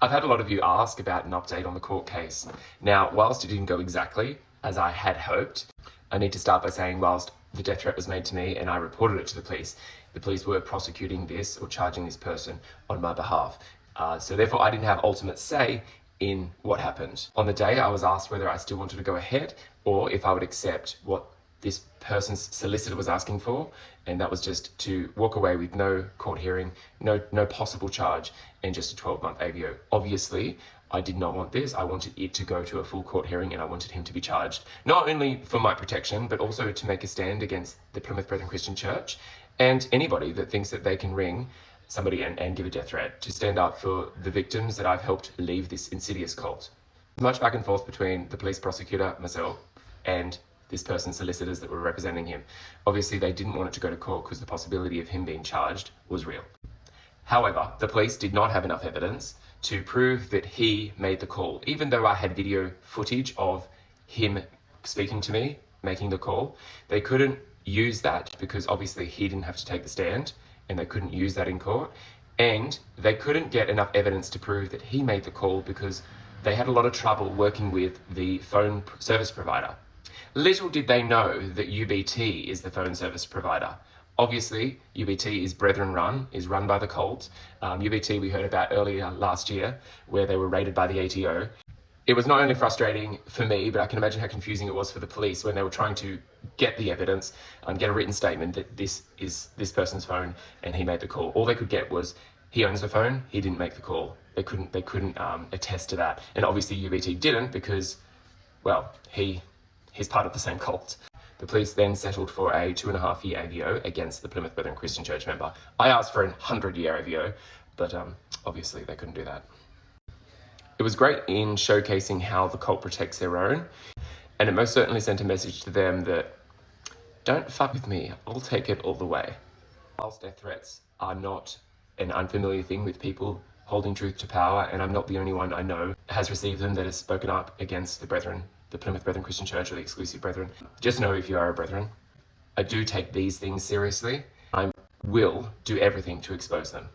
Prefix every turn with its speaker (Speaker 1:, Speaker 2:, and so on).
Speaker 1: I've had a lot of you ask about an update on the court case. Now, whilst it didn't go exactly as I had hoped, I need to start by saying whilst the death threat was made to me and I reported it to the police were prosecuting this or charging this person on my behalf. So therefore I didn't have ultimate say in what happened. On the day I was asked whether I still wanted to go ahead or if I would accept what this person's solicitor was asking for, and that was just to walk away with no court hearing, no possible charge, and just a 12-month AVO. Obviously, I did not want this. I wanted it to go to a full court hearing and I wanted him to be charged, not only for my protection, but also to make a stand against the Plymouth Brethren Christian Church and anybody that thinks that they can ring somebody and give a death threat, to stand up for the victims that I've helped leave this insidious cult. Much back and forth between the police prosecutor, myself, and this person's solicitors that were representing him. Obviously, they didn't want it to go to court because the possibility of him being charged was real. However, the police did not have enough evidence to prove that he made the call, even though I had video footage of him speaking to me, making the call. They couldn't use that because obviously he didn't have to take the stand, and they couldn't use that in court. And they couldn't get enough evidence to prove that he made the call because they had a lot of trouble working with the phone service provider. Little did they know that UBT is the phone service provider. Obviously, UBT is Brethren run, is run by the cult. UBT we heard about earlier last year, where they were raided by the ATO. It was not only frustrating for me, but I can imagine how confusing it was for the police when they were trying to get the evidence, get a written statement that this is this person's phone and he made the call. All they could get was, he owns the phone, he didn't make the call. They couldn't attest to that. And obviously UBT didn't because, well, he's part of the same cult. The police then settled for a 2.5-year AVO against the Plymouth Brethren Christian Church member. I asked for a 100-year AVO, but obviously they couldn't do that. It was great in showcasing how the cult protects their own, and it most certainly sent a message to them that, don't fuck with me, I'll take it all the way. Whilst death threats are not an unfamiliar thing with people holding truth to power, and I'm not the only one I know has received them that has spoken up against the Brethren, the Plymouth Brethren Christian Church or the Exclusive Brethren. Just know if you are a Brethren, I do take these things seriously. I will do everything to expose them.